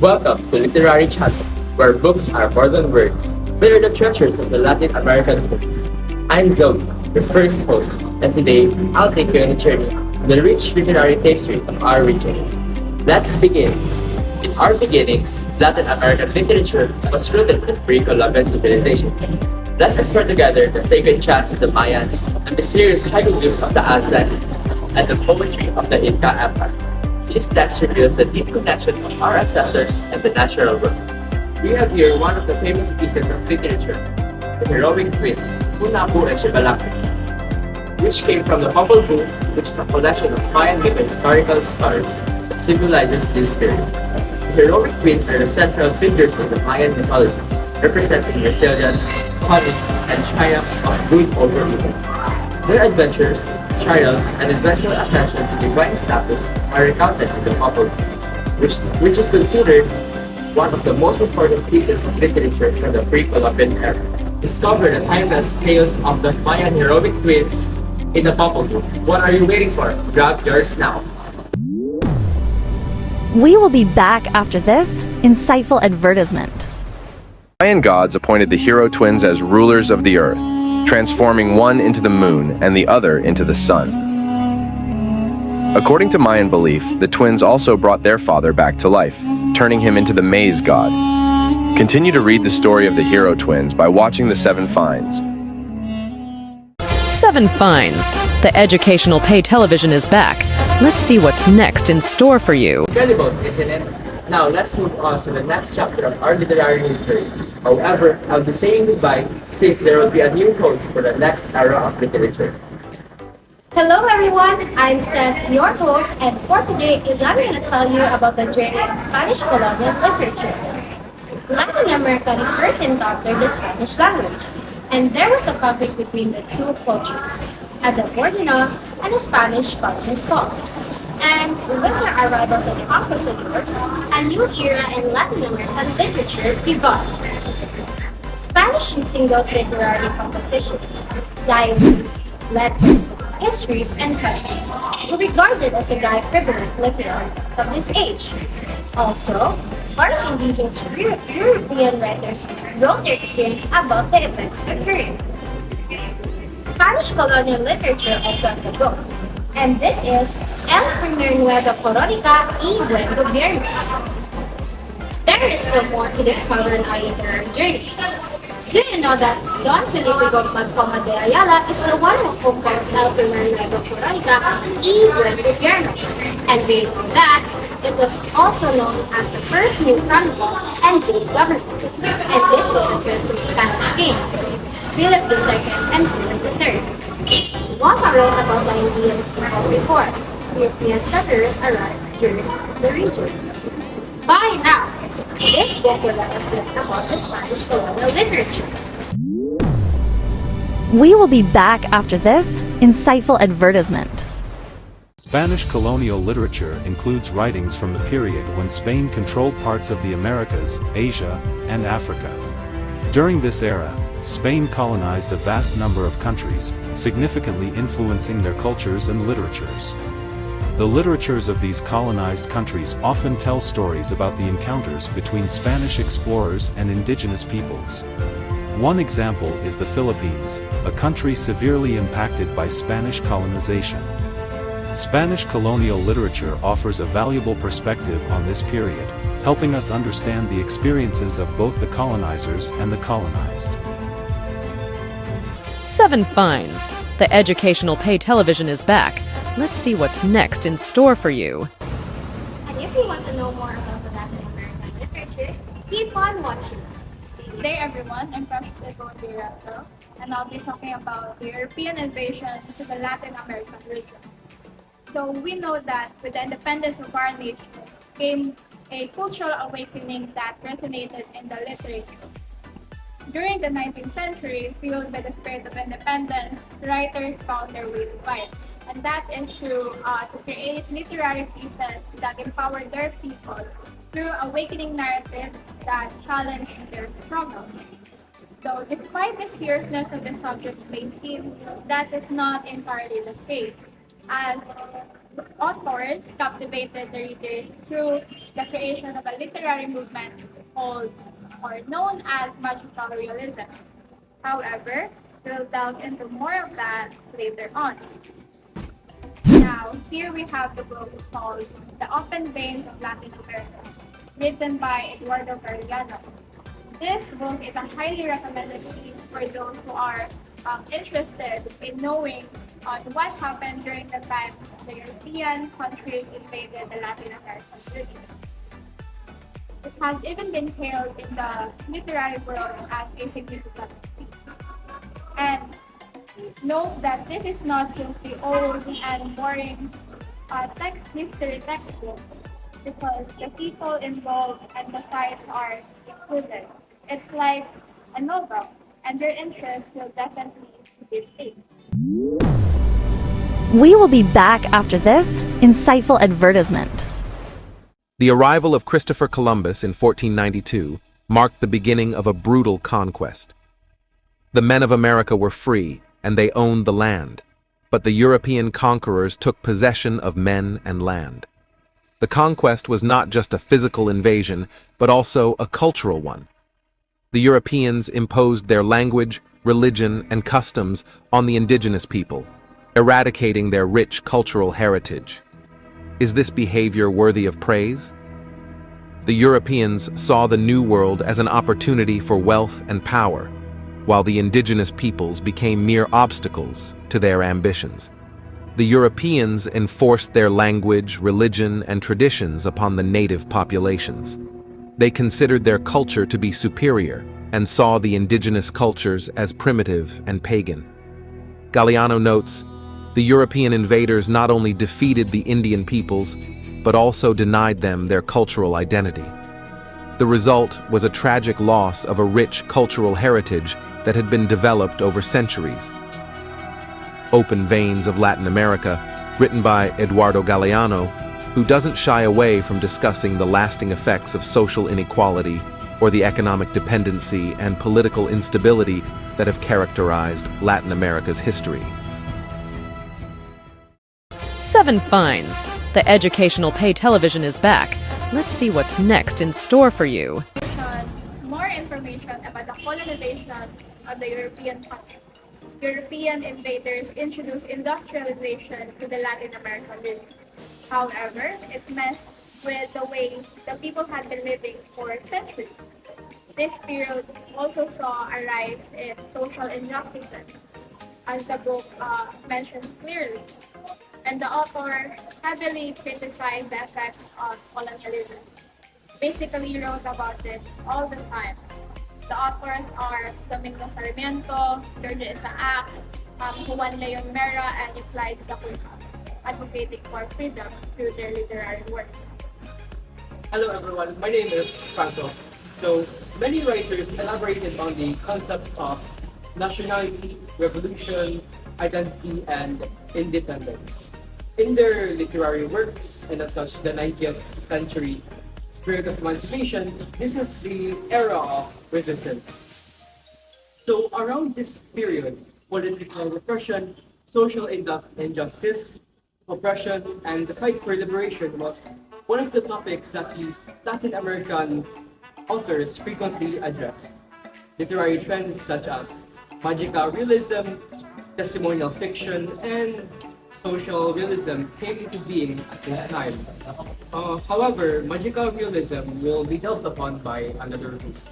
Welcome to Literary Channel, where books are more than words. They are the treasures of the Latin American book. I'm Zoey, your first host, and today I'll take you on a journey to the rich literary tapestry of our region. Let's begin. In our beginnings, Latin American literature was rooted in pre-Columbian civilization. Let's explore together the sacred chants of the Mayans, the mysterious hieroglyphs of the Aztecs, and the poetry of the Inca Empire. This text reveals the deep connection of our ancestors and the natural world. We have here one of the famous pieces of literature, the heroic twins, Punapu and Shibalaki, which came from the Popol Vuh, which is a collection of Mayan mythological stories that symbolizes this period. The heroic twins are the central figures of the Mayan mythology, representing resilience, cunning, and triumph of good over evil. Their adventures, trials, and eventual ascension to divine status are recounted in the Popol Vuh, which is considered one of the most important pieces of literature from the pre-Columbian era. Discover the timeless tales of the Mayan heroic twins in the Popol Vuh. What are you waiting for? Grab yours now. We will be back after this insightful advertisement. Mayan gods appointed the hero twins as rulers of the earth, transforming one into the moon and the other into the sun. According to Mayan belief, the twins also brought their father back to life, turning him into the maize god. Continue to read the story of the hero twins by watching the 7Finds. 7Finds. The educational pay television is back. Let's see what's next in store for you. Incredible, isn't it? Now let's move on to the next chapter of our literary history. However, I'll be saying goodbye since there will be a new host for the next era of literature. Hello everyone, I'm Cess, your host, and for today I'm going to tell you about the journey of Spanish colonial literature. Latin America first encountered the Spanish language, and there was a conflict between the two cultures, as a Boricua and a Spanish colonist folk. And with the arrivals of conquistadors, a new era in Latin American literature began. Spanish using those literary compositions, diaries, letters, histories, and poems were regarded as a guide prevalent literary texts of this age. Also, various indigenous European writers wrote their experience about the events occurring. Spanish colonial literature also has a book, and this is El Primer Nueva Crónica y Buen Gobierno. There is still more to discover in our literary journey. Do you know that Don Felipe Gomez de Ayala is the one who composed El Primer Nueva Crónica y Buen Gobierno? And we know that it was also known as the first new chronicle and good government. And this was addressed to the Spanish king, Philip II and Philip III. One wrote about the Indian people before European settlers arrived during the region. By now, this book will let us learn about the Spanish colonial literature. We will be back after this insightful advertisement. Spanish colonial literature includes writings from the period when Spain controlled parts of the Americas, Asia, and Africa. During this era, Spain colonized a vast number of countries, significantly influencing their cultures and literatures. The literatures of these colonized countries often tell stories about the encounters between Spanish explorers and indigenous peoples. One example is the Philippines, a country severely impacted by Spanish colonization. Spanish colonial literature offers a valuable perspective on this period, helping us understand the experiences of both the colonizers and the colonized. 7Finds. The educational pay television is back. Let's see what's next in store for you. And if you want to know more about the Latin American literature, keep on watching. Good day everyone, I'm Francheska Retes, and I'll be talking about the European invasion to the Latin American region. So we know that with the independence of our nation came a cultural awakening that resonated in the literature. During the 19th century, fueled by the spirit of independence, writers found their way to write. And that is to create literary pieces that empower their people through awakening narratives that challenge their struggle. So despite the seriousness of the subject may seem, that is not entirely the case, as authors captivated the reader through the creation of a literary movement called or known as magical realism. However, we'll delve into more of that later on. Now, here we have the book called The Open Veins of Latin America, written by Eduardo Galeano. This book is a highly recommended piece for those who are interested in knowing what happened during the time the European countries invaded the Latin American region. It has even been hailed in the literary world as a significant piece. And note that this is not just the old and boring history textbook, because the people involved and the sites are included. It's like a novel, and your interest will definitely be piqued. We will be back after this insightful advertisement. The arrival of Christopher Columbus in 1492 marked the beginning of a brutal conquest. The men of America were free, and they owned the land, but the European conquerors took possession of men and land. The conquest was not just a physical invasion, but also a cultural one. The Europeans imposed their language, religion, and customs on the indigenous people, eradicating their rich cultural heritage. Is this behavior worthy of praise? The Europeans saw the New World as an opportunity for wealth and power, while the indigenous peoples became mere obstacles to their ambitions. The Europeans enforced their language, religion, and traditions upon the native populations. They considered their culture to be superior and saw the indigenous cultures as primitive and pagan. Galeano notes, the European invaders not only defeated the Indian peoples, but also denied them their cultural identity. The result was a tragic loss of a rich cultural heritage that had been developed over centuries. Open Veins of Latin America, written by Eduardo Galeano, who doesn't shy away from discussing the lasting effects of social inequality or the economic dependency and political instability that have characterized Latin America's history. 7Finds, the educational pay television is back. Let's see what's next in store for you. More information about the colonization of the European countries. European invaders introduced industrialization to the Latin American region. However, it messed with the way the people had been living for centuries. This period also saw a rise in social injustices, as the book mentions clearly, and the author heavily criticized the effects of colonialism. Basically wrote about this all the time. The authors are Domingo Sarmiento, Georgia Isaac, Juan Leon Mera, and Clyde Zacuica, advocating for freedom through their literary work. Hello everyone, my name is Franco. So, many writers elaborated on the concepts of nationality, revolution, identity, and independence. In their literary works, and as such, the 19th century spirit of emancipation, this is the era of resistance. So, around this period, political repression, social injustice, oppression, and the fight for liberation was one of the topics that these Latin American authors frequently addressed. Literary trends such as magical realism, testimonial fiction, and social realism came into being at this time. However, magical realism will be dealt upon by another host.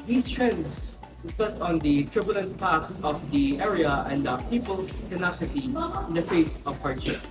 These trends reflect on the turbulent past of the area and the people's tenacity in the face of hardship.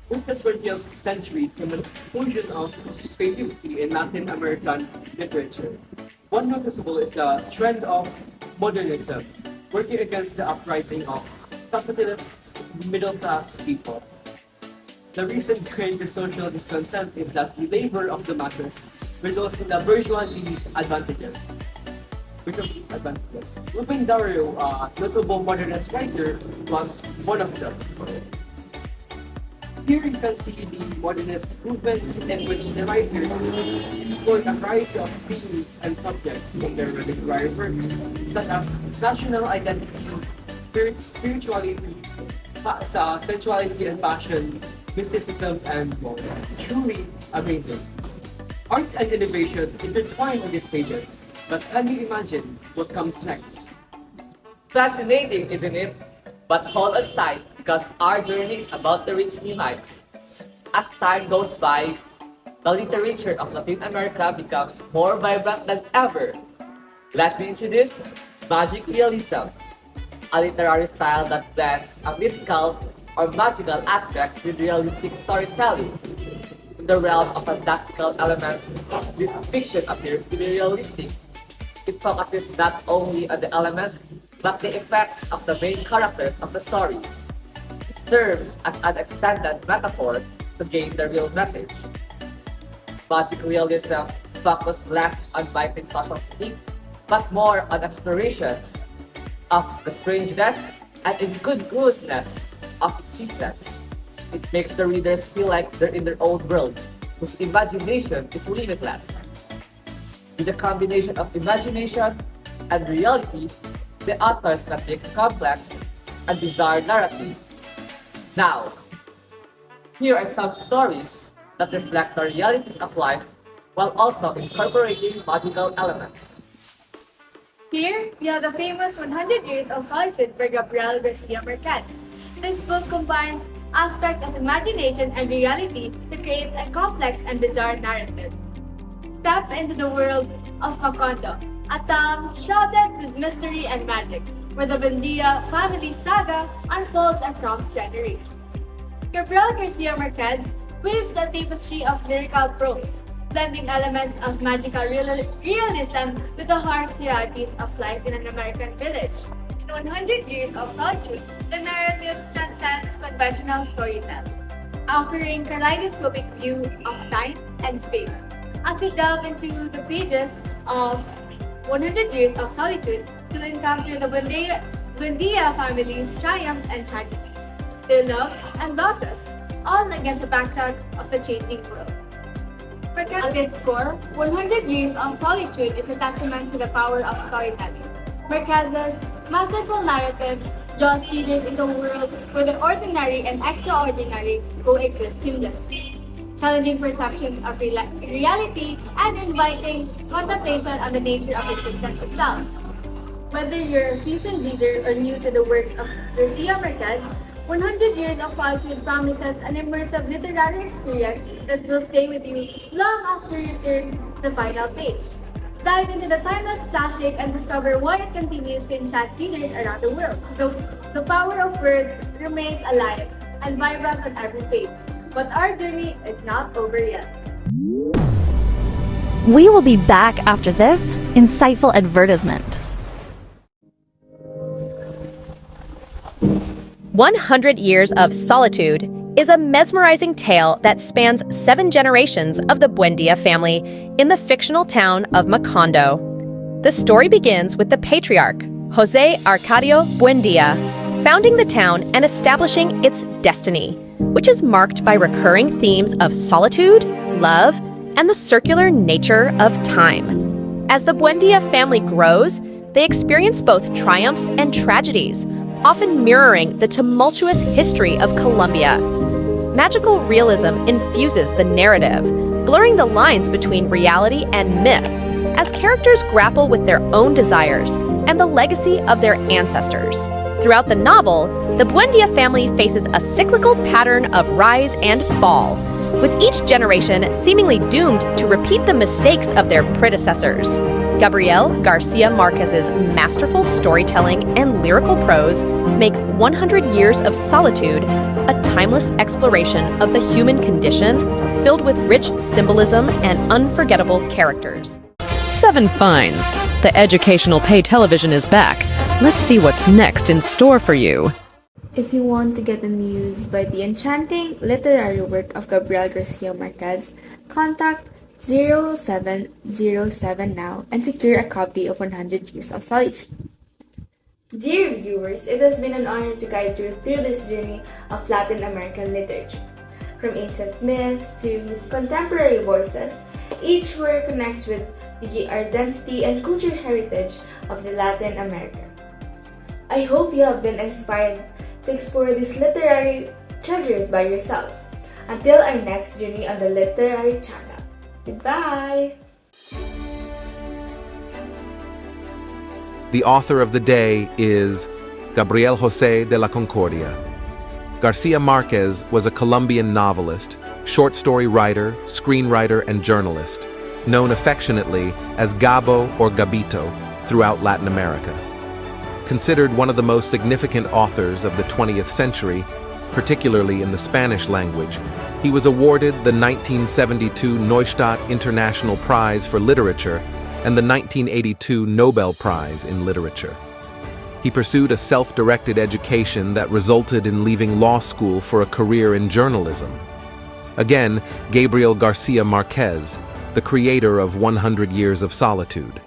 In the 20th century came an explosion of creativity in Latin American literature. One noticeable is the trend of modernism, working against the uprising of capitalist middle-class people. The reason behind the social discontent is that the labor of the masses results in the bourgeoisie's advantages. Ruben Dario, a notable modernist writer, was one of them. Here you can see the modernist movements in which the writers explored a variety of themes and subjects in their literary works, such as national identity, spirituality, sensuality and passion, mysticism, and more. Truly amazing. Art and innovation intertwine in these pages, but can you imagine what comes next? Fascinating, isn't it? But hold on tight, because our journey is about to reach new heights. As time goes by, the literature of Latin America becomes more vibrant than ever. Let me introduce magic realism, a literary style that blends a mythical or magical aspects with realistic storytelling. In the realm of fantastical elements, this fiction appears to be realistic. It focuses not only on the elements, but the effects of the main characters of the story. It serves as an extended metaphor to gain the real message. Magic realism focuses less on fighting social critique, but more on explorations of the strangeness and incongruousness of existence. It makes the readers feel like they're in their own world, whose imagination is limitless. With a combination of imagination and reality, the authors can make complex and bizarre narratives. Now, here are some stories that reflect the realities of life while also incorporating magical elements. Here, we have the famous 100 Years of Solitude by Gabriel Garcia Marquez. This book combines aspects of imagination and reality to create a complex and bizarre narrative. Step into the world of Macondo, a town shrouded with mystery and magic, where the Buendia family saga unfolds across generations. Gabriel Garcia Marquez weaves a tapestry of lyrical prose, blending elements of magical realism with the harsh realities of life in an American village. In 100 Years of Solitude, the narrative transcends conventional storytelling, offering a kaleidoscopic view of time and space. As we delve into the pages of 100 Years of Solitude, you'll encounter the Buendia family's triumphs and tragedies, their loves and losses, all against a backdrop of the changing world. At its core, 100 Years of Solitude is a testament to the power of storytelling. Marquez's masterful narrative draws readers into a world where the ordinary and extraordinary coexist seamlessly, challenging perceptions of reality and inviting contemplation on the nature of existence itself. Whether you're a seasoned reader or new to the works of Garcia Marquez, 100 Years of Solitude promises an immersive literary experience that will stay with you long after you turn the final page. Dive into the timeless classic and discover why it continues to enchant readers around the world. The power of words remains alive and vibrant on every page, but our journey is not over yet. We will be back after this insightful advertisement. 100 Years of Solitude is a mesmerizing tale that spans 7 generations of the Buendia family in the fictional town of Macondo. The story begins with the patriarch, Jose Arcadio Buendia, founding the town and establishing its destiny, which is marked by recurring themes of solitude, love, and the circular nature of time. As the Buendia family grows, they experience both triumphs and tragedies, often mirroring the tumultuous history of Colombia. Magical realism infuses the narrative, blurring the lines between reality and myth, as characters grapple with their own desires and the legacy of their ancestors. Throughout the novel, the Buendia family faces a cyclical pattern of rise and fall, with each generation seemingly doomed to repeat the mistakes of their predecessors. Gabriel Garcia Marquez's masterful storytelling and lyrical prose make 100 Years of Solitude a timeless exploration of the human condition, filled with rich symbolism and unforgettable characters. 7Finds, the educational pay television is back. Let's see what's next in store for you. If you want to get amused by the enchanting literary work of Gabriel Garcia Marquez, contact 0707 now and secure a copy of 100 Years of Solitude. Dear viewers, it has been an honor to guide you through this journey of Latin American literature. From ancient myths to contemporary voices, each work connects with the identity and cultural heritage of the Latin America. I hope you have been inspired to explore these literary treasures by yourselves. Until our next journey on the literary channel. Goodbye! The author of the day is Gabriel José de la Concordia. Garcia Marquez was a Colombian novelist, short story writer, screenwriter, and journalist, known affectionately as Gabo or Gabito throughout Latin America. Considered one of the most significant authors of the 20th century, particularly in the Spanish language, he was awarded the 1972 Neustadt International Prize for Literature and the 1982 Nobel Prize in Literature. He pursued a self-directed education that resulted in leaving law school for a career in journalism. Again, Gabriel Garcia Marquez, the creator of 100 Years of Solitude.